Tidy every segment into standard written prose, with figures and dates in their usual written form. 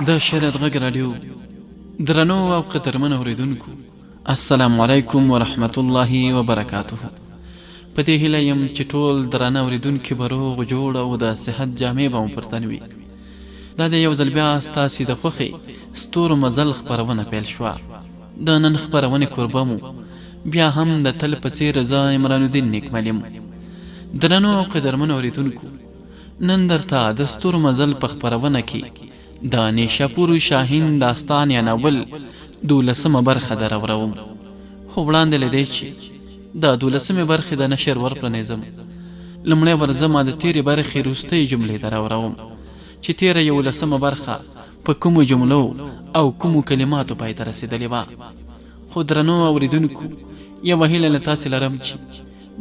د شریعت غږ راډیو درنو او قدرمنو اورېدونکو السلام علیکم ورحمت الله وبرکاته. په دې هیله یم چې ټول درانه اورېدونکي به روغ جوړ او د صحت جامې به مو پر تن وي. دا د یو ځل بیا ستاسې د خوښې ستورو مزل خپرونه پیل شوه. د نن خپرونې کوربه مو بیا هم د تل په څېر زه عمران الدین نیکمل یم. درنو او قدرمنو اورېدونکو، نن درته د ستورو مزل په خپرونه کې د نیشاپور شاهین داستان یا ناول 12مه برخه دراوړم. خو وړاندې له دې چې د 12مې برخې د نشر ورپرانیزم، لومړی ورځم د تېرې برخې وروستۍ جملې دراوړم چې تېره 11مه برخه په کومو جملو او کومو کلماتو پای ته رسېدلې وه. خو درنو اورېدونکو، یوه هیله له تاسې لرم چې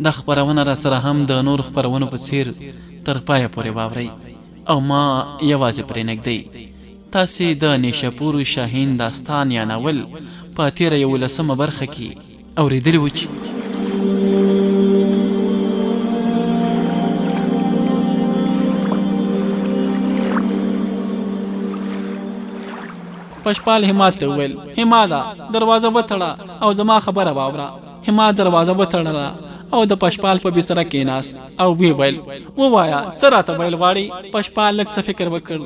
دا خپرونه را سره هم د نور خپرونو په څېر تر پایه پورې واورئ او ما یوازې پرېنږدئ. تاسې د نیشاپور شاهین داستان یا ناول په تېره 11مه برخه کې اورېدلي وو چې پشپال همات ته وویل: هماده دروازه وتړه او زما خبره واوره. همات دروازه وتړله او د پشپال په بستره کېناست او ویې ویل: ووایه څه راته ویل غواړې؟ پشپال لږ څه فکر وکړ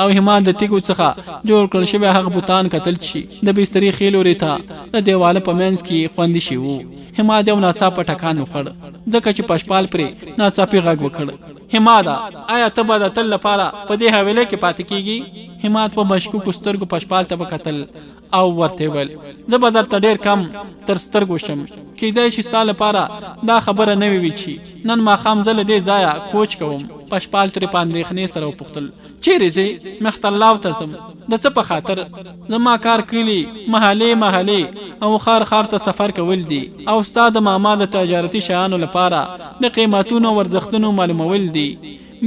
او همات د تیږو څخه جوړ کړل شوي هغه بوتان کتل چې د بسترې ښي لوري ته د دیواله په منځ کې خوندي شوي وو. همات یو ناڅاپه ټکان وخوړ ځکه چې پشپال پرې ناڅاپي غږ وکړ: هماده، آیا ته به د تل لپاره په دې حویلۍ کې پاتې کېږي؟ همات په مشکوکو سترګو پشپال ته وکتل او ورته ویل: زه به درته ډېر کم تر سترګو شم. کیدای شي ستا لپاره دا خبره نوې وي چې نن ماښام زه له دې ځایه کوچ کوم. پشپال ترې په اندېښنې سره وپوښتل: چیرې ځې؟ مختلاو ته ځم. د څه په خاطر؟ زما کار کلي محلې او ښار ته سفر کول دي او ستا د ماما د تجارتي شیانو لپاره د قیمتونو او ارزښتونو معلومول دي.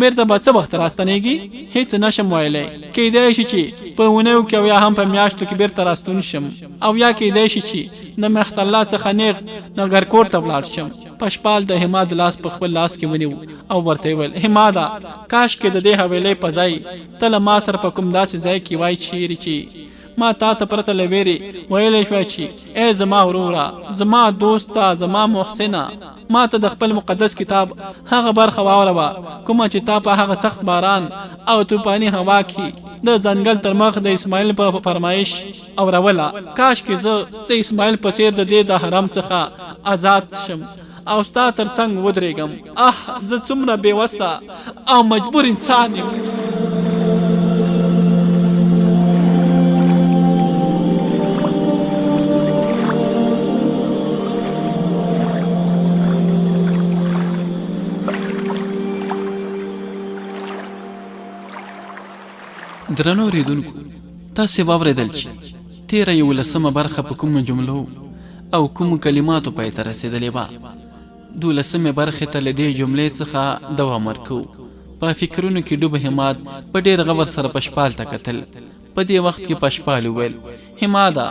بیرته به څه وخت راستنېږي؟ هېڅ نشم ویلی. کیدای شي چې په اونیو کې او یا هم په میاشتو کې بیرته راستون شم، او یا کیدای شي چې د مختلا څخه نیغ نګرکور ته ولاړ شم. پشپال د همات لاس په خپل لاس کې ونیو او ورته ویل: هماده، کاش کې د دې حویلۍ په ځای ته له ما سره په کوم داسې ځای کې وای چیرې چې ما تا ته پرته له ویرې ویلی شوی چې ای زما وروره، زما دوسته، زما محسنه، ما ته د خپل مقدس کتاب هغه برخه واوروه کومه چې تا په هغه سخت باران او طوفاني هوا کې د ځنګل تر مخ د اسماعیل په فرمایش اوروله. کاش کې زه د اسماعیل په څېر د دې د حرم څخه آزاد شم او ستا تر څنګ ودرېږم. زه څومره بېوسه او مجبور انسان یم. درنو اورېدونکو، تاسې واورېدل چې تېره 11مه برخه په کومو جملو او کومو کلماتو پای ته رسېدلې وه. 12مې برخې ته له دې جملې څخه دوام ورکوو. په فکرونو کې ډوب همات په ډېر غور سره پشپال ته کتل. په دې وخت کې پشپال وویل: هماده،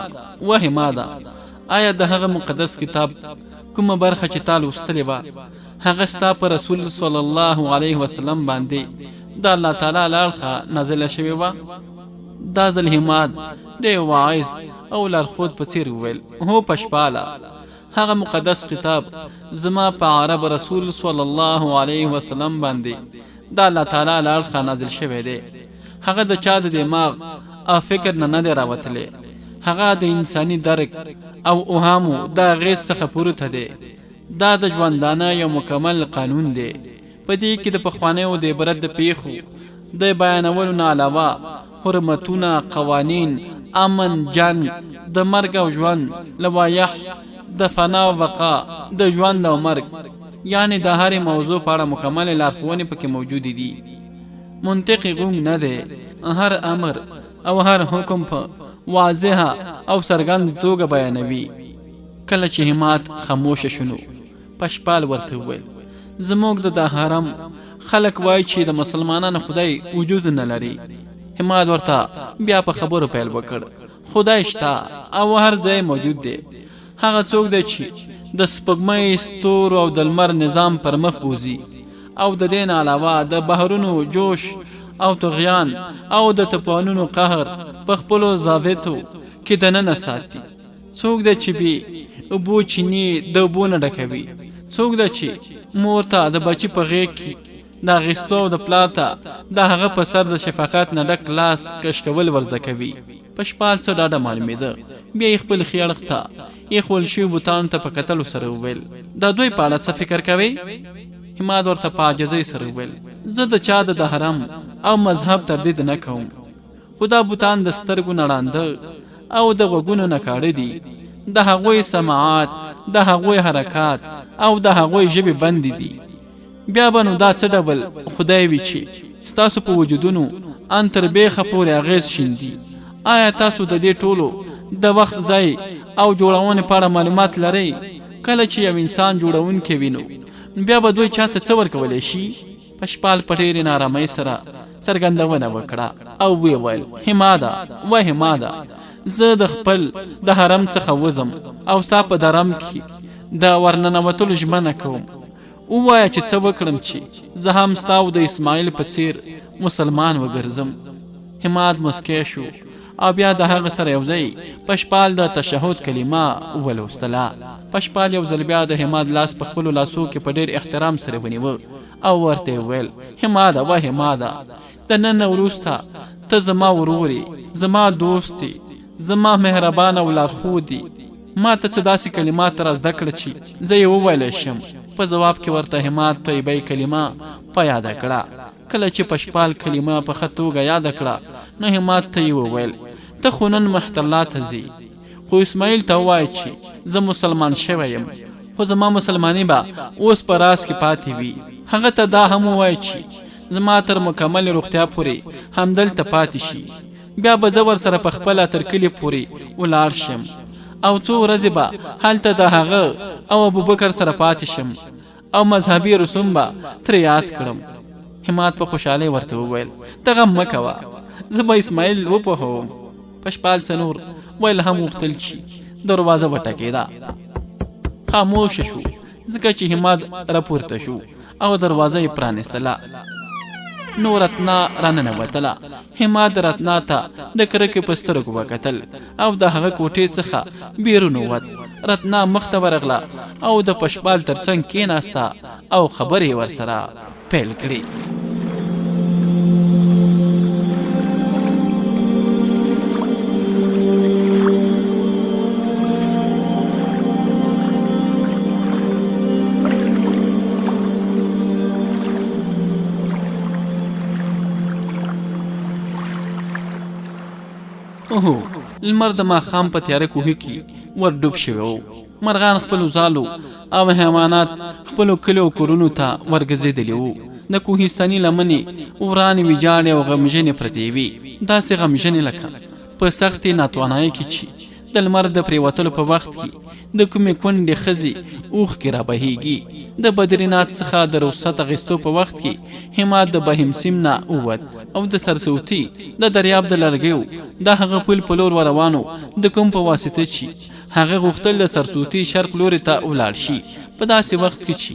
هماده، آیا د هغه مقدس کتاب کومه برخه چې تا لوستلې وه هغه ستا په رسول صلی الله علیه وسلم باندې د الله تعالی له اړخه نازله شوې وه؟ دا ځل همات د واعظ او لارښود په څېر وویل: هو پشپاله، هغه مقدس کتاب زما په عرب رسول صلی الله علیه وسلم باندې د الله تعالی له اړخه نازل شوی دی. هغه د چا د دماغ او فکر نه دی راوتلی. هغه د انساني درک او اوهامو د اغېز څخه پورته دی. دا د ژوندانه یو مکمل قانون دی. په دې کې د پخوانیو د عبرت د پیښو د بیانولو نه علاوه حرمتونه، قوانین، امن، جنګ، د مرګ او ژوند لوایح، د فنا او بقا، د ژوند او مرګ، یعنی د هرې موضوع په اړه مکمل لارښوونې پکې موجودې دي. منطقي غونګ نه دی. هر امر او هر حکم په واضحه او څرګند توګه بیانوي. کله چې همات خاموشه شونو، پشپال ورته وویل: زموږ د حرم خلک وایي چې د مسلمانانو خدای وجود نه لري. همات ورته بیا په خبرو پیل وکړ: خدای شته او هر ځای موجود دی. هغه څوک دی چې د سپوږمۍ، ستورو او د لمر نظام پر مخ بوزي او د دې نه علاوه د بحرونو جوش او طغیان او د طوفانونو قهر په خپلو ضابطو کې دننه ساتي. څوک ده چې بي اوبو چینې د اوبو نه ډکوي، څوک ده چې مور ته د بچي په غېږ کې د اخیستو د پلار ته د هغه په سر د شفقت نه ډک لاس کش کول ورزده کوي. پشپال څه ډاډه معلومېده. بیا یې خپل ښي اړخ ته ایښول شوي بوتانو ته په کتلو سره وویل دا دوی په اړه څه فکر کوئ؟ حماد ورته په عاجزۍ سره وویل زه د چا د حرم او مذهب تردید نه کوم، خو دا بوتان د سترګو نه ړانده او د غوږونو نه کاڼه دي، د هغوی سماعات، د هغوی حرکات او د هغوی ژبې بندې دي. بیا به نو دا څه ډول خدای وي چې ستاسو په وجودونو ان تر بیخه پورې اغېز شیندي؟ آیا تاسو د دې ټولو د وخت ځای او جوړونې په اړه معلومات لرئ؟ کله چې یو انسان جوړونکی وینو بیا به دوی چاته څه ورکولی شي؟ پشپال په ډېرې نارامۍ سره څرګندونه وکړه او ویې ویل حماده زه د خپل د حرم څخه وځم او ستا په درم کې د ورننوتلو ژمنه کوم. ووایه چې څه وکړم چې زه هم ستا او د اسماعیل په څیر مسلمان وګرځم. حماد مسکی شو او بیا د هغه سره یو ځای پشپال د تشهد کلمه ولوستله. پشپال یو ځل بیا د حماد لاس په خپلو لاسو کې په ډېر احترام سره ونیوه او ورته ویل حماده د نن وروسته ته زما ورورې، زما دوستې، زما مهربان او لارښودې. ما ته څه داسې کلمات را زده کړه چې زه یې وویلی شم. په ځواب کې ورته حماد طیبه کلمه په یاده کړه. کله چې پشپال کلمه په ښه توګه یاده کړه نو حماد ته یې وویل ته خو نن محتلا ته ځې، خو اسماعیل ته ووایه چې زه مسلمان شوی یم، خو زما مسلماني به اوس په راز کې پاتې وي. هغه ته دا هم ووایه چې زما تر مکمل روغتیا پورې همدلته پاتې شي، بیا به زه ورسره په خپله تر کلي پورې ولاړ شم او څو ورځې به هلته د هغه او ابوبکر سره پاتې شم او مذهبي رسوم به ترې یاد کړم. حماد په خوشحالۍ ورته وویل ته غم مه کوه، زه به اسماعیل وپوهوم. پشپال څنور ویل هم غوښتل چې دروازه وټکېده. خاموشه شو ځکه چې حماد راپورته شو او دروازه یې پرانستله. نو رتنا راننوتله. حماد رتنا ته د کرکې په سترګو وکتل او د هغه کوټې څخه بیرون ووت. رتنا مخ ته ورغله او د پشپال تر څنګ کېناسته او خبرې ورسره پیل کړې. لمر د ماښام په تیاره کوهي کې ور ډوب شوی و. مرغان خپلو ځالو او حیوانات خپلو کلیو کورونو ته ورګرځېدلي وو. د کوهستاني لمنې ورانې ویجاړې او غمژنې پرتې وې، داسې غمژنې لکه په سختې ناتوانۍ کې چې د لمر د پرېوتلو په وخت کې د کومې کونډې ښځې اوښکې رابهیږي. د بدرینات څخه د رخصت اخیستو په وخت کې حماد د بهم سیم نه ووت او د سرسوتي د دریاب د لرګیو د هغه پل په لور روانو د کوم په واسطه چې هغه غوښتل د سرسوتي شرق لوري ته ولاړ شي. په داسې وخت کې چې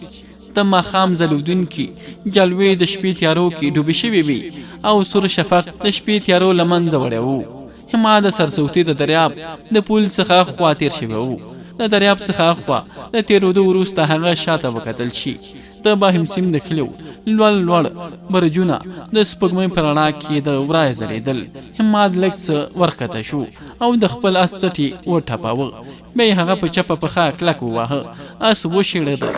د ماښام ځلېدونکي جلوې د شپې تیارو کې ډوبې شوې وي او سور شفق د شپې تیارو له منځه وړی و. حماد د سرسوتي د دریاب د پل څخه خوا تیر شوی و. د دریاب څخه خوا د تیرېدو وروسته هغه شاته وکتل چې د باهم سیم د کلیو لوړ برجونه د سپوږمۍ په رڼا کې د ورایه ځلېدل. حماد لږ څه ورښکته شو او د خپل اس څټې وټپاوه. بیا یې هغه په چپه پښه کلک وواهه. اس وشېړېده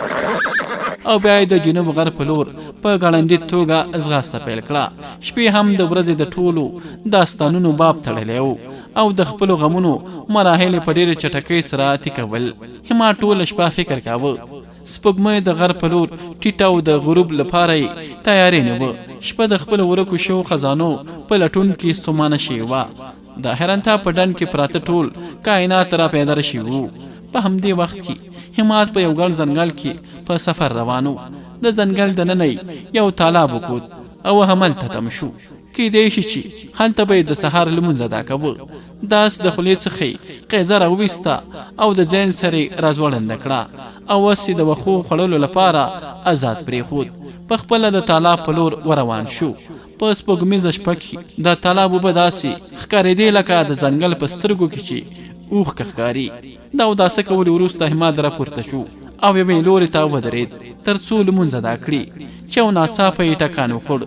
او بیا یې د جنوب غرب په لور په ګړندي توګه ځغاسته پیل کړه. شپې هم د ورځې د ټولو داستانونو باب تړلی و او د خپلو غمونو مراحل په ډېرې چټکۍ سره تکول. حماد ټوله شپه فکر کاوه. سپوږمۍ د غرب په لور ټیټه او د غروب لپاره یې تیارې نیوه. شپه د خپلو ورکو شوو خزانو په لټون کې ستومانه شوې وه. د حیرانتیا په ډنډ کې پراته ټول کائنات را پیدا شوي وو. په همدې وخت کې حماد په یو ګڼ ځنګل کې په سفر روانو. د ځنګل دننه یو تالاب وکوت او هملته تم شو. کیدای شي چې هلته به یې د سهار لمونځ ادا کوه. داس د خولې څخه قیزه راوویسته او د ځین سره یې راځوړنده کړه او اوس یې د وښو خوړلو لپاره آزاد پرېښود. په خپله د تالاب په لور وروان شو. په سپوږمیزه شپه کې د تالاب اوبه داسې ښکارېدې لکه د ځنګل په سترګو کې چې اوښ ښکاري. دا اوداسه کولو وروسته احمد راپورته شو او یوې لوري ته ودرېد تر څو لمونځ ادا کړي چې یو ناڅاپه یې ټکان وخوړ.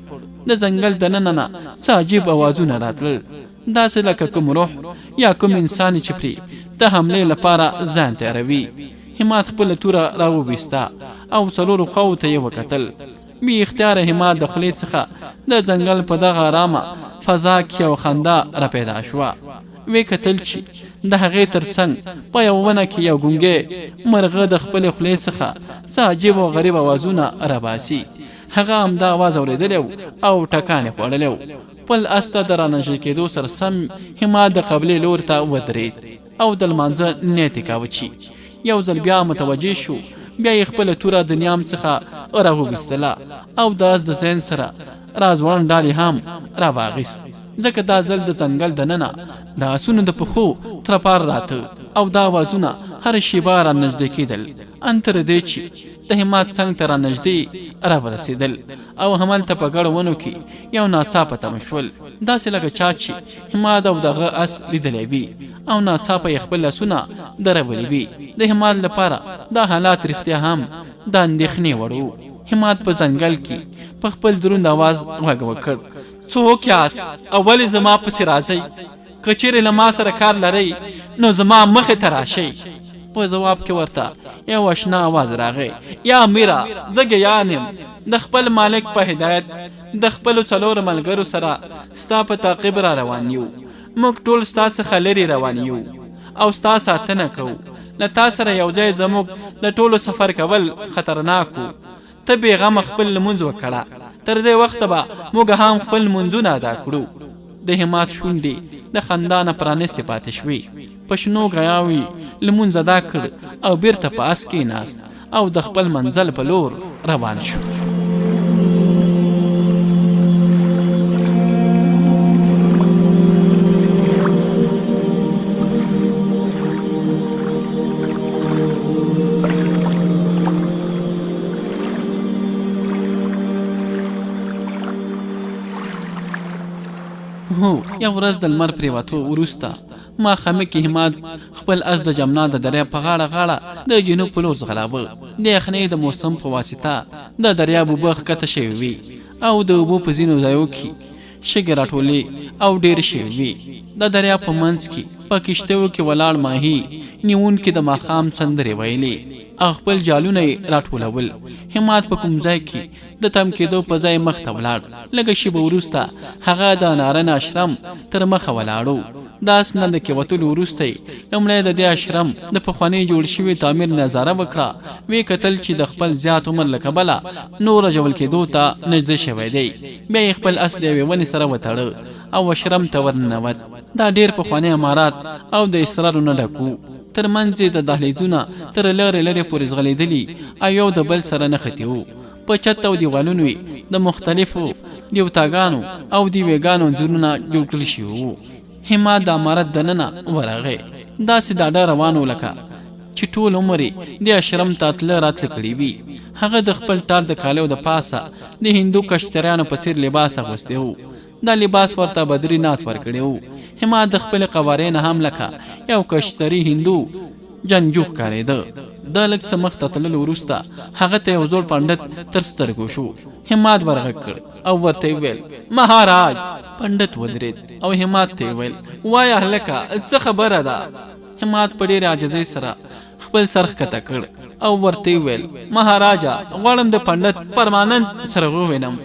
د ځنګل دننه نه څه عجیب اوازونه راتلل، داسې لکه کوم روح یا کوم انسان چې پرې د حملې لپاره ځان تیاروي. همت خپله توره راوویسته او څلورو خواو ته یې وکتل. بې اختیاره همت د خولې څخه د ځنګل په دغه ارامه فضا کې یوه خندا را پیدا شوه. وی کتل چې د هغې تر څنګ په یوه ونه کې یو ګونګی مرغه د خپلې خولې څخه څه عجیب او غریب اوازونه راباسي. هغه همدا اواز اورېدلی او ټکان یې خوړلی و. خپل اس ته د رانژدې کېدو سره سم همت د قبلې لور ته ودرېد او د لمانځه نیت یې کاوه چې یو ځل بیا متوجه شو. بیا یې خپله توره د نیام څخه راوویستله او د اس د ذهن سره راځوړن ډالې هم راواغیست، ځکه دا ځل د ځنګل دننه د اسونو د پښو ترپار راته او دا اوازونه هره شیبه رانژدې کېدل ان تر دې چې د همت څنګ ته رانژدې راورسېدل او هملته په ګڼو ونو کې یو ناڅاپه تم شول، داسې لکه چا چې همت او دغه اس لیدلی وي او ناڅاپه یې خپل اسونه درولي وي. د همت لپاره دا حالات رښتیا هم د اندېښنې وړ و. همت په ځنګل کې په خپل دروند اواز غږ وکړ: څوک یاست او ولې زما پسې راځئ؟ که چیرې له ما سره کار لرئ نو زما مخې ته راشئ. په ځواب کې ورته یو اشنا اواز راغی: یا میرا، زه ګیان یم، د خپل مالک په هدایت د خپلو څلورو ملګرو سره ستا په تعقیب را روان یو. موږ ټول ستا څخه لرې روان یو او ستا ساتنه کوو. له تا سره یو ځای زموږ د ټولو سفر کول خطرناک و. ته بېغمه خپل لمونځ وکړه، تر دې وخته به موږ هم خپل لمونځونه ادا کړو. د همت شونډې د خندا نه پرانیستې پاتې شوې. په شنو ګیاوو لمونځ ادا کړ او بیرته په اس کېناست او د خپل منزل په لور روان شو. هو، یو ورځ د لمر پرېوتو وروسته ماښامه کې همت خپل اس د جمنا د دریاب په غاړه غاړه د جنوب په لور ځغلاوه. د یخنۍ د موسم په واسطه د دریاب اوبه ښکته شوې وي او د اوبو په ځینو ځایو کې شګې راټولې او ډېرې شوې وي. د دریاب په منځ کې په کښتیو کې ولاړ ماهي نیونکي د ماښام سندرې ویلې او خپل جالونه یې راټولول. همت په کوم ځای کې د تم کېدو په ځای مخ ته ولاړ. لږه شېبه وروسته هغه د نارن اشرم تر مخه ولاړو. د اس نه د کېوتلو وروسته یې لومړی د دې اشرم د پخواني جوړ شوي تعمیر نظاره وکړه. ویې کتل چې د خپل زیات عمر له کبله نور ژول کېدو ته نږدې شوی دی. بیا یې خپل اس د یوې ونې سره وتړه او اشرم ته ورننوت. دا ډېر پخوانی عمارات او د اسرارو نه ډک و. تر منځ د دهلیزونه تر لرې لرې پورې ځغلېدلي او یو د بل سره نښتي وو. په چت او دیوالونو یې د مختلفو دیوتاګانو او دیوېګانو انځورونه جوړ کړي شوي وو. همت د عمارت دننه ورغی، داسې ډاډه روان و لکه چې ټول عمر یې د اشرم ته تله راتله کړي وي. هغه د خپل ټال د کالیو د پاسه د هندو کشتریانو په څېر لباس اغوستی و. دا لباس ورته بدري نات ورکړی و. همت د خپلې قوارې نه هم لکه یو کشتري هندو جنګجو ښکارېده. دا لږ څه مخته تللو وروسته هغه ته یو زوړ پنډت تر سترګو شو. همت ورغږ کړ او ورته ویل: مهاراج. پنډت ودرېد او همت ته ویل: وایه هلکه، څه خبره ده؟ همت په ډېرې عاجزۍ سره خپل سر ښکته کړ او ورته ویل: مهاراجا، غواړم د پنډت پرمانند سره ووینم.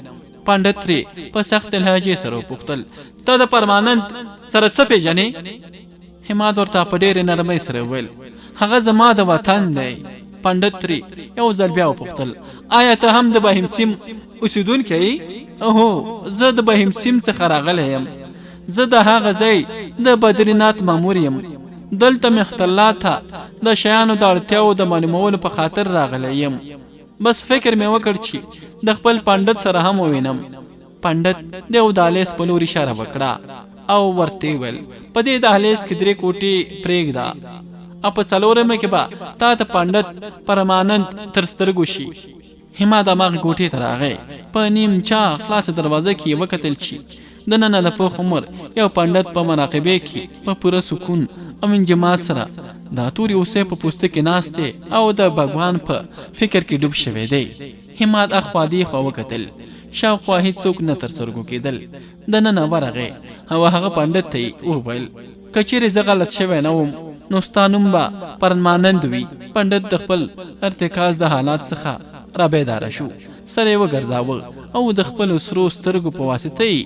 پنډت ترې په سخت لهجې سره وپوښتل: ته د پرمانند سره څه پېژنې؟ همت ورته په ډېرې نرمۍ سره وویل: هغه زما د وطن دی. پنډت ترې یو ځل بیا وپوښتل: آیا ته هم د بهیم سیم اوسېدونکی یې؟ هو، زه د بهیم سیم څخه راغلی یم. زه د هغه ځای د بدرینات مامور یم. دلته محتلات ته د شیانو د اړتیاو د معلومولو په خاطر راغلی یم. بس فکر مې وکړ چې د خپل پنډت سره هم ووینم. پنډت د یو دهلیز په لور اشاره وکړه او ورته ویل په دې دهلیز کې 3 کوټې پرېږده او په څلورمه کې به تا ته پنډت پرمانند تر سترګو شي. هماد هماغه کوټې ته راغی. په نیم چا خلاصه دروازه کې وکتل چې دننه د پوخ عمر یو پنډت په مراقبې کې په پوره سکون او انجماد سره دا تورې اوسې په پوسته کې ناست دی او د بګوان په فکر کې ډوب شوی دی. هماد اخوا دیخوا وکتل. شاوخوا هېڅوک نه تر سترګو کېدل. دننه ورغی او هغه پنډت ته یې وویل که چیرې زه غلط شوی نه وم نو ستا نوم به پرمانند وي. پنډت د خپل ارتکاز د حالات څخه را بیداره شو. سر یې وګرځاوه او د خپلو سرو سترګو په واسطه یې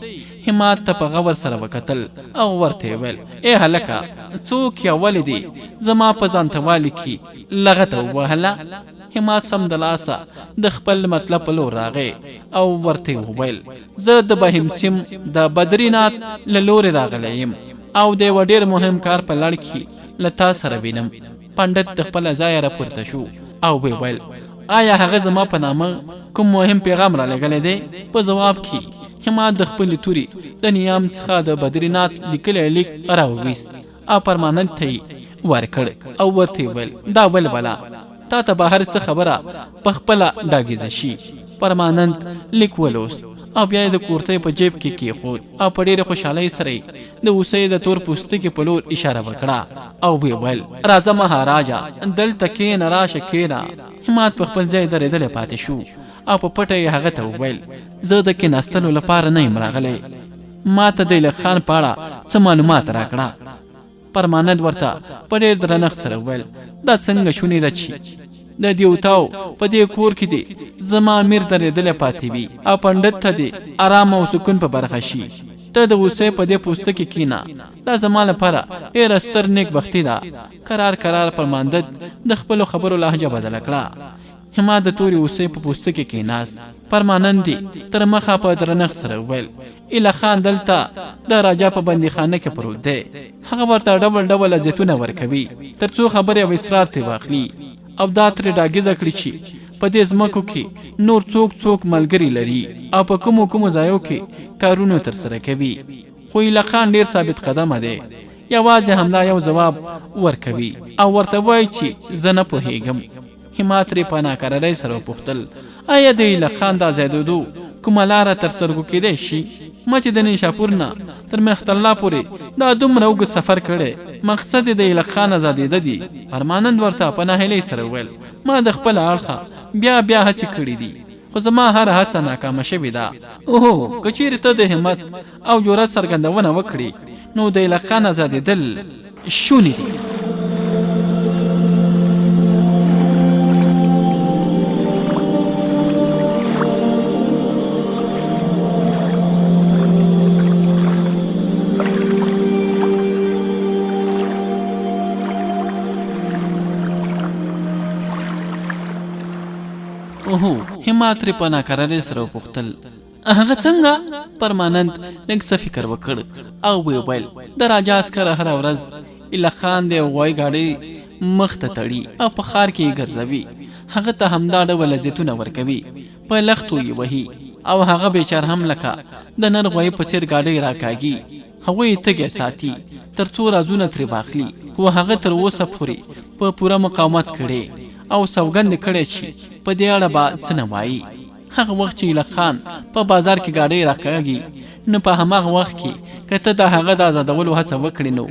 هماد ته په غور سره وکتل او ورته یې ویل ای هلکه څوک یا ولې دې زما په ځانتوالي کې لغته ووهله. هماد سمدلاسه د خپل مطلب په لور راغی او ورته یې وویل زه د بهیم سیم د بدرینات له لورې راغلی یم او د یوه ډېر مهم کار په لړ کې له تا سره وینم. پنډت د خپله ځایه راپورته شو او ویې ویل آیا هغه زما په نامه کوم مهم پیغام را لګلی دی؟ په ځواب کې هماد د خپلې تورې د نیام څخه د بدرینات لیکلی لیک راوویست او پرمانند ته یې ورکړ او ورته یې ویل دا ول بلا تا ته به هر څه خبره په خپله ډاګیزه شي. پرمانند لیک ولوست او بیا یې د کورتۍ په جیب کې کېښود او په ډېرې خوشحالۍ سره یې د اوسۍ د تور پوستکي په لور اشاره وکړه او ویې ویل راځه مهاراجا دلته کښېنه راشه کښېنه. هماد په خپل ځای درېدلی پاتې شو او په پټه یې هغه ته وویل زه د کېناستلو لپاره نه یم راغلی. ما ته د ایلک خان په اړه څه معلومات راکړه. پرمانند ورته په ډېر درنښت سره وویل دا څنګه شونې ده چې د دیوتاو په دې کور کې دی زما امیر درېدلی پاتې وي او پنډت ته دې ارام او سکون په برخه شي. ته د اوسۍ په دې پوسته کې کښېنه. دا زما لپاره ډېره ستر نیکبختي ده. کرار پرمانند د خپلو خبرو لهجه بدله کړه. هماد د تورې اوسۍ په پوسته کې کښېناست. پرمانند یې تر مخه په درنښت سره وویل ایله خان دلته د راجا په بندیخانه کې پروت دی. هغه ورته ډول ډول اذیتونه ورکوي تر څو خبرې او اصرار ترې واخلي او دا ترې ډاګیزه کړي چې په دې ځمکو کې نور څوک ملګري لري او په کومو ځایو کې کارونه ترسره کوي. خو ایله خان ډېر ثابت قدمه دی. یوازې همدا یو ځواب ورکوي او ورته وایي چې زه نه پوهېږم. هماد ترې په ناکرارۍ سره وپوښتل آیا د ایله خان دا ځایدودو کومه لاره تر سترګو کېدی شي؟ ما چې د نیشاپور نه تر مخت الله پورې دا دومره اوږد سفر کړی مقصد د ایله خان ازادېده دي. پرمانند ورته په ناهیلۍ سره وویل ما د خپله اړخه بیا هڅې کړي دي خو زما هره هڅه ناکامه شوې ده. اوهو که چیرې ته د همت او جرأت څرګندونه وکړي نو د ایله خان ازادېدل شونې دي. هماد ترې په ناکرارۍ سره وپوښتل هغه څنګه؟ پرمانند لږ څه فکر وکړ او ویې ویل د راجا عسکر هره ورځ ایله خان د یو غوایي ګاډۍ مخ ته تړي او په ښار کې یې ګرځوي. هغه ته همدا ډول اذیتونه ورکوي. په لښتو یې وهي او هغه بیچار هم لکه د نر غوایي په څېر ګاډۍ راکاږي. هغوی یې تږی ساتي تر څو رازونه ترې واخلي. خو هغه تر اوسه پورې په پوره مقاومت کړی او سوګند کړی چې په دې اړه به څه نه وایي. هغه وخت چې ایله خان په بازار کې ګاډۍ راکاږي نو په هماغه وخت کې که ته د هغه د ازادولو هڅه وکړې نو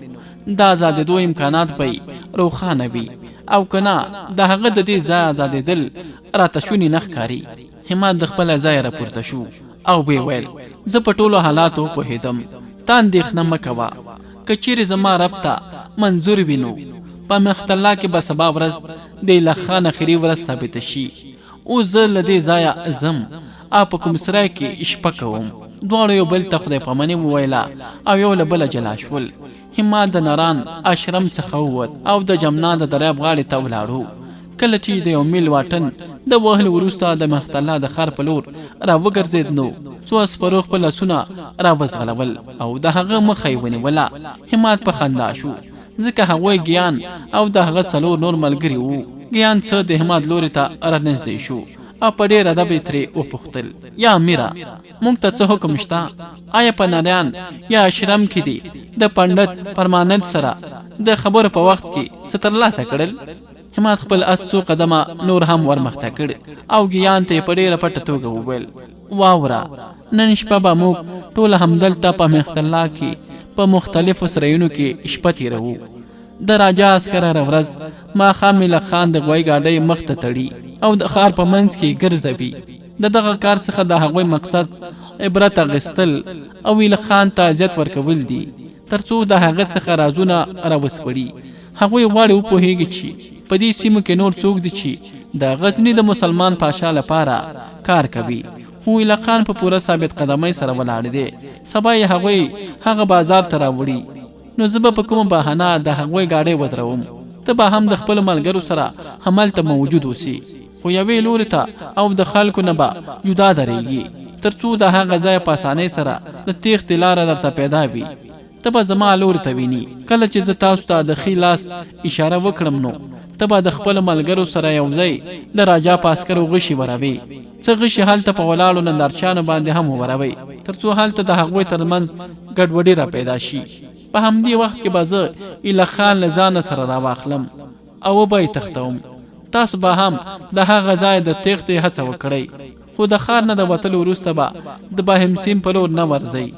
د ازادېدو امکانات به یې روښانه وي او که نه د هغه د دې ځای ازادېدل راته شونې نه ښکاري. هماد د خپله ځایه راپورته شو او ویې ویل زه په ټولو حالاتو پوهېدم. تا اندېښنه مه کوه. که چیرې زما رب ته منظور وي نو په مخت الله کې به سبا ورځ د ایله خان اخري ورځ ثابته شي. اوس زه له دې ځایه ځم او په کوم سرای کې شپه کوم. دواړو یو بل ته خدای پاماني وویله او یو له بله جلا شول. هماد د ناران اشرم څخه ووت او د جمنا د دریاب غاړې ته ولاړو. کله چې د یو میل واټن د وهلو وروسته د مخت الله د ښار په لور را وګرځېد نو څو سپرو خپل لاسونه را وځغلول او د هغه مخه یې ونیوله. هماد په خندا شو ځکه هغوی ګیان او د هغه څلور نور ملګري وو. ګیان څه د هماد لوري ته رانږدې شو او په ډېر ادب یې ترې وپوښتل یا امیره موږ ته څه حکم شته؟ آیا په نریان یا اشرم کې دي د پنډت پرمانند سره د خبرو په وخت کې څه ترلاسه کړل؟ همت خپل اس څو قدمه نور هم ورمخته کړ او ګیان ته په ډېره پټه توګه وویل واوره نن شپه به موږ ټوله همدلته په مخت الله کې په مختلفو سرایونو کې شپه تېروو. د راجا عسکر هره ورځ ماښام ملک خان د غوی ګاډۍ مخ ته تړي او د ښار په منځ کې ګرځوي. د دغه کار څخه د هغوی مقصد عبرت اخیستل او ملک خان ته عزت ورکول دي تر څو د هغه څخه رازونه راوسپړي. هغوی غواړي وپوهیږي چې په دې سیمو کې نور څوک دي چې د غزني د مسلمان پاشا لپاره کار کوي. خو ملک خان په پوره ثابت قدمۍ سره ولاړ دی. سبا یې هغوی هغه بازار ته راوړي نو زه به په کومه بهانه د هغوی ګاډۍ ودروم. ته به هم د خپلو ملګرو سره هملته موجود اوسي خو یوې لورې ته او د خلکو نه به جدا درېږي تر څو د هغه ځای په اسانۍ سره د تېښتې لاره درته پیدا وي. ته به زما لورې ته ویني. کله چې زه تاسو ته د ښي لاس اشاره وکړم نو ته به د خپلو ملګرو سره یو ځای د راجا په عسکرو غشي وروي. څه غشي هلته په ولاړو نندارچیانو باندې هم ووروئ تر څو هلته د هغوی ترمنځ ګډوډي را پیدا شي. په همدې وخت کې به زه ایله خان له ځانه سره راواخلم او وبه یې تښتوم. تاسو به هم د هغه ځای د تېښتې هڅه وکړئ خو د ښار نه د وتلو وروسته به د بهمسیم په لور نه ورځئ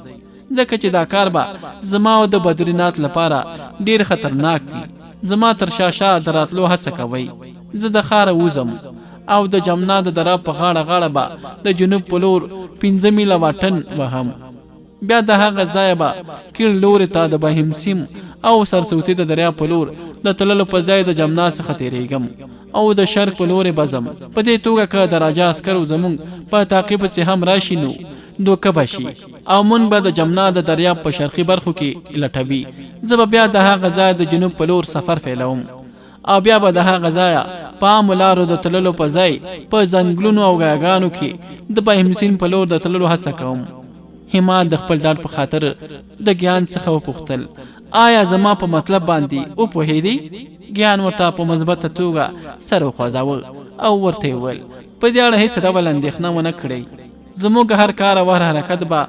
ځکه چې دا کار به زما او د بدرینات لپاره ډېر خطرناک وي. زما تر شاشه د راتلو هڅه کوئ. زه د ښاره وځم او د جمنا د دراب په غاړه غاړه به د جنوب په لور 5 میله واټن وهم. بیا د هغه ځای به کیڼ لوري ته د بهمسیم او سرسوتي د دریاب په لور د تللو په ځای د جمنا څخه تېرېږم او د شرق په لوري به ځم. په دې توګه که د راجا عسکرو زموږ په تعقیب پسې هم راشي نو دوکه به شي او مونږ به د جمنا د دریاب په شرقي برخو کې لټوي. زه به بیا د هغه ځای د جنوب په لور سفر پیلوم او بیا به د هغه ځایه په عامو لارو د تللو په ځای په ځنګلونو او ګاګانو کې د بهمسیم په لور د تللو هڅه کوم. همت د خپل ډاډ په خاطر د ګیان څخه وپوښتل آیا زما په مطلب باندې وپوهېدې؟ ګیان ورته په مثبته توګه سر وخوځاوه او ورته وویل په دې اړه هېڅ ډول اندېښنه ونه کړئ. زموږ هر کار او هر حرکت به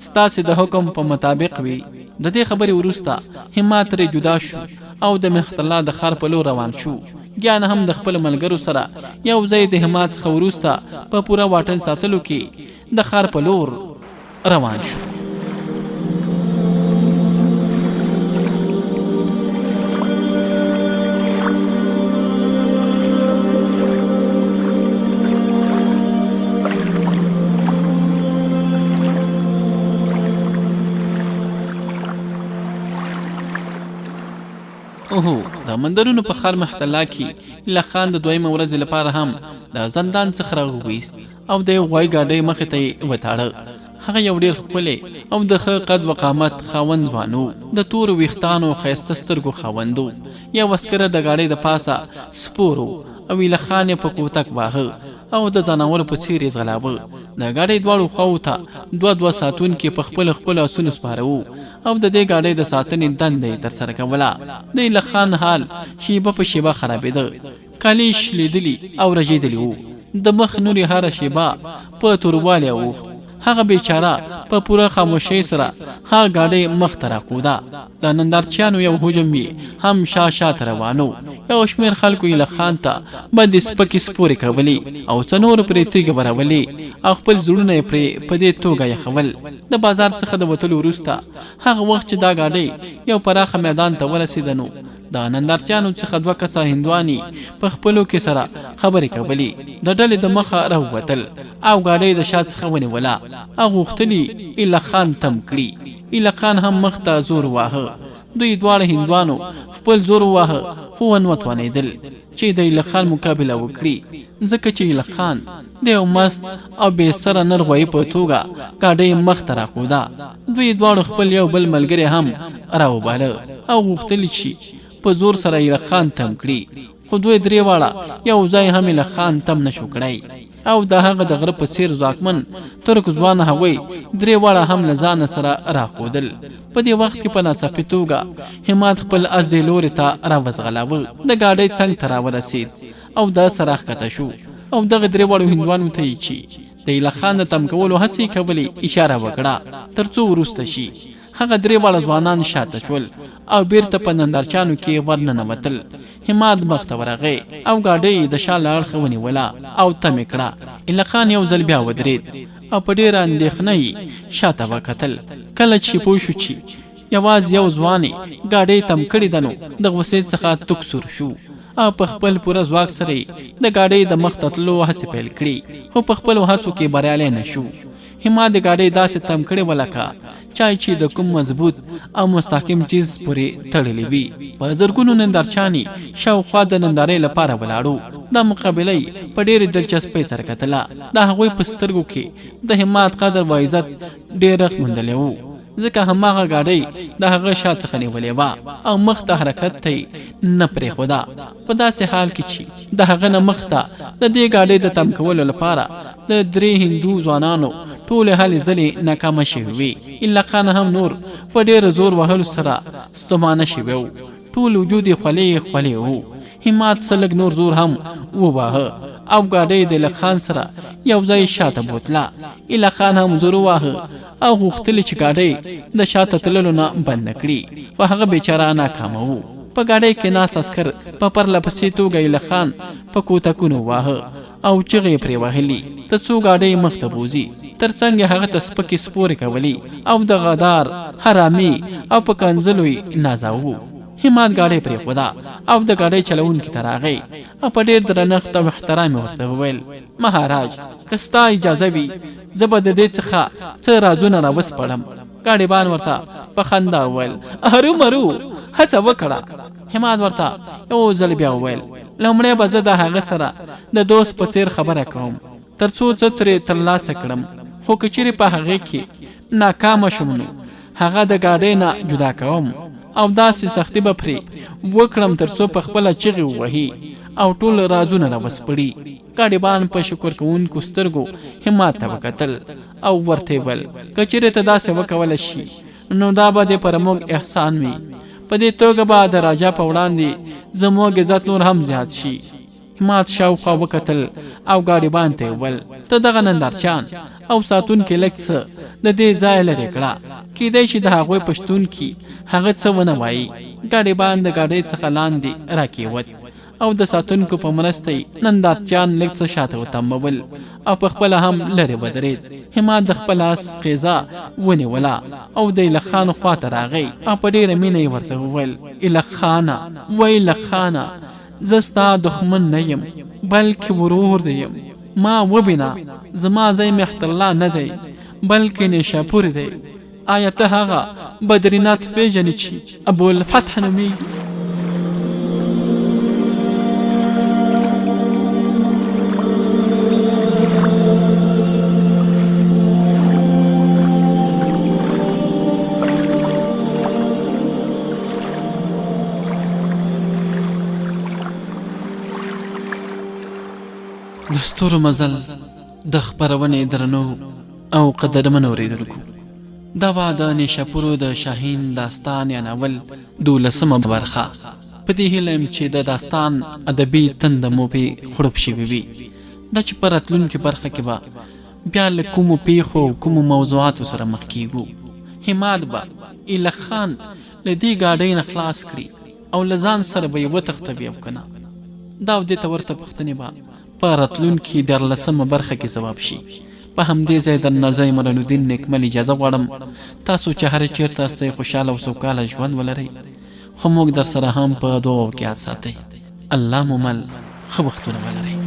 ستاسې د حکم په مطابق وي. د دې خبرې وروسته همت ترې جدا شو او د مخت الله د ښار په لور روان شو. ګیان هم د خپل ملګرو سره یو ځای د همت څخه وروسته په پوره واټن ساتلو کې د ښار په لور روان شو. اوهو د مندرونو په ښار محتلا کې ایله خان د دویمه ورځې لپاره هم د زندان څخه راوویست او د یو غوی ګاډۍ مخې ته یې وتاړه. هغه یو ډېر ښکلی او د ښه قد وقامت خاوند ځوان و. د تورو ویښتانو ښایسته سترګو خاوند و. یو عسکره د ګاډۍ د پاسه سپور و او ایله خان یې په کوتک واهه او د ځناورو په څېر یې ځغلاوه. د ګاډۍ دواړو خواو ته دوه ساتونکي په خپلو آسونو سپاره وو او د دې ګاډۍ د ساتنې دنده یې ترسره کوله. د ایله خان حال شیبه په شیبه خرابېده. کالي شلیدلي او رژېدلي وو. د مخ نورې هره شیبه په توروالي اوښت. هغه بیچاره په پوره خاموشۍ سره هغه ګاډۍ مخ ته راکوده. د نندارچیانو یو هجوم یې هم شاته روانو. یو شمېر خلکو ایله خان ته باندې سپکې سپورې کولې او څه نورو پرې تیږې ورولې او خپل زړونه یې پرې په دې توګه یخول. د بازار څخه د وتلو وروسته هغه وخت چې دا ګاډۍ یو پراخه میدان ته ورسېده نو د نندارچیانو څخه 2 کسه هندواني په خپلو کې سره خبرې کولې. د ډلې د مخه راووتل او ګاډۍ د شا څخه ونیوله او غوښتلي ایله خان تم کړي. ایله خان هم مخ ته زور واهه. دوی دواړه هندوانو خپل زور واهه خو ونه وتوانېدل چې د ایله خان مقابله وکړي ځکه چې ایله خان د یو مست او بې سره نر غوایي په توګه ګاډۍ مخ ته راکوده. دوی دواړو خپل یو بل ملګری هم راوباله او غوښتلي چې په زور سره ایله خان تم کړي خو دوی درې واړه یو ځای هم ایله خان تم نشو کړی او د هغه د غره په څېر ځواکمن ترک ځوان هغوی درې واړه هم له ځانه سره راښودل. په دې وخت کې په ناڅاپي توګه همت خپل اس دې لوري ته راوځغلاوه. د ګاډۍ څنګ ته راورسېد او د سره ښکته شو. او دغه درې واړو هندوانو ته یې چې د ایله خان د تم کولو هڅې کولې اشاره وکړه تر څو وروسته شي. هغه درې واړه ځوانان شاته شول او بیرته په نندارچانو کې ورننوتل. هماد مخ ته ورغی او ګاډۍ د شا له اړخه ونیوله او تمې کړه. ایله خان یو ځل بیا ودرېد او په ډېره اندېښنه یې شاته وکتل. کله چې پوه شو چې یوازې یو ځوان یې ګاډۍ تم کړې ده نو د غوسې څخه تک سور شو او په خپل پوره ځواک سره یې د ګاډۍ د مخ ته تلو هڅې پیل کړې، خو په خپلو هڅو کې بریالی نه شو. هماد د ګاډۍ داسې تم کړې وه لکه چای چې د کوم مضبوط او مستحکم چیز پورې تړلی وي. په زرګونو نندارچانې شاوخوا د نندارۍ لپاره ولاړو. دا مقابله یې په ډېرې دلچسپۍ سره کتله. د هغوی په سترګو کې د هماد قدر و عزت ډېر رخ موندلی و، ځکه هماغه ګاډۍ د هغه شا څخه نیولې وه او مخ ته حرکت ته یې نه پرېښوده. په داسې حال کې چې د هغه نه مخ ته د دې ګاډۍ د تم کولو لپاره د 3 هندو ځوانانو ټولې هلې ځلې ناکامه شوې وې. ایله خان هم نور په ډېر زور وهلو سره ستومانه شوی و. ټول وجود یې خولې و. هماد څه لږ نور زور هم وواهه او ګاډۍ د ایله خان سره یو ځای شاته بوتله. ایله خان هم زور وواهه او غوښتل چې ګاډۍ د شاته تللو نه بند کړي، خو هغه بیچاره ناکامه و. په ګاډۍ کې ناست عسکر په پرله پسې توګه ایله خان په کوتکونو واهه او چغې پرې وهلې تر څو ګاډۍ مخ ته بوځي. تر څنګ یې هغه ته سپکې سپورې کولې او د غدار حرامي او په کنځلو یې نازاوه. هماد ګاډۍ پرېښوده او د ګاډۍ چلوونکي ته راغی او په ډېر درنښت او احترام یې ورته وویل: مهاراج، که ستا اجازه وي زه به د دې څخه څه رازونه راوسپړم. ګاډیبان ورته په خندا وویل: هرومرو، هڅه وکړه. هماد ورته یو ځل بیا وویل: لومړی به زه د هغه سره د دوست په څېر خبره کوم تر څو څه ترې ترلاسه کړم، خو که چیرې په هغې کې ناکامه شوم نو هغه د ګاډۍ نه جدا کوم او داسې سختي به پرې وکړم تر څو په خپله چغې ووهي او ټول رازونه راوسپړي. ګاډیبان په شکر کوونکو سترګو هماد ته وکتل او ورته ویل: که چیرې ته داسې وکولی شي نو دا به دې پر موږ احسان وي. په دې توګه به د راجا په وړاندې زموږ عزت نور هم زیات شي. هماد شاوخوا وکتل او ګاډیبان ته ویل: ته دغه نندارچیان او ساتونکي لږ څه د دې ځای لرې کړه، کیدای شي د هغوی په شتون کې هغه څه ونه وایي. ګاډیبان د ګاډۍ څخه لاندې راکېوت او د ساتونکو په مرسته یې نندارچیان لږ څه شاته وتمبول او په خپله هم لرې ودرېد. هماد د خپل آس قیزه ونیوله او د ایله خان خواته راغی او په ډېره مینه یې ورته وویل: ایله خانه، و ایله خانه، زه ستا دښمن نه یم بلکې ورور دی یم. ما وبینه زما ځای مهترالله نه دی بلکې نیشاپور دی. آیا ته هغه بدرینات پیژنې چې ابوالفتح نومیږي؟ د ستورو مزل د خپرونې درنو او قدرمنو اوریدونکو، دا وه د نیشاپورو د شاهین داستان یا ناول 12مه برخه. په دې هیله یم چې د داستان ادبي تنده مو پې خړوب شوې وي. دا چې په راتلونکې برخه کې به بیا له کومو پیښو او کومو موضوعاتو سره مخ کیږو. هماد به ایله خان له دې ګاډۍ نه خلاص کړي او له ځان سره به یې وتښتوي او که نه، دا او دې ته ورته پوښتنې به په راتلونکي 14مه برخه کې ځواب شي. په همدې ځای درنه زه عمران الدین نیکمل اجازه غواړم. تاسو چې هر چیرته استئ خوشحاله او سوکاله ژوند ولرئ، خو موږ در سره هم په دعاو کې یاد ساتئ. الله مو مل ښه وختونه ولرئ.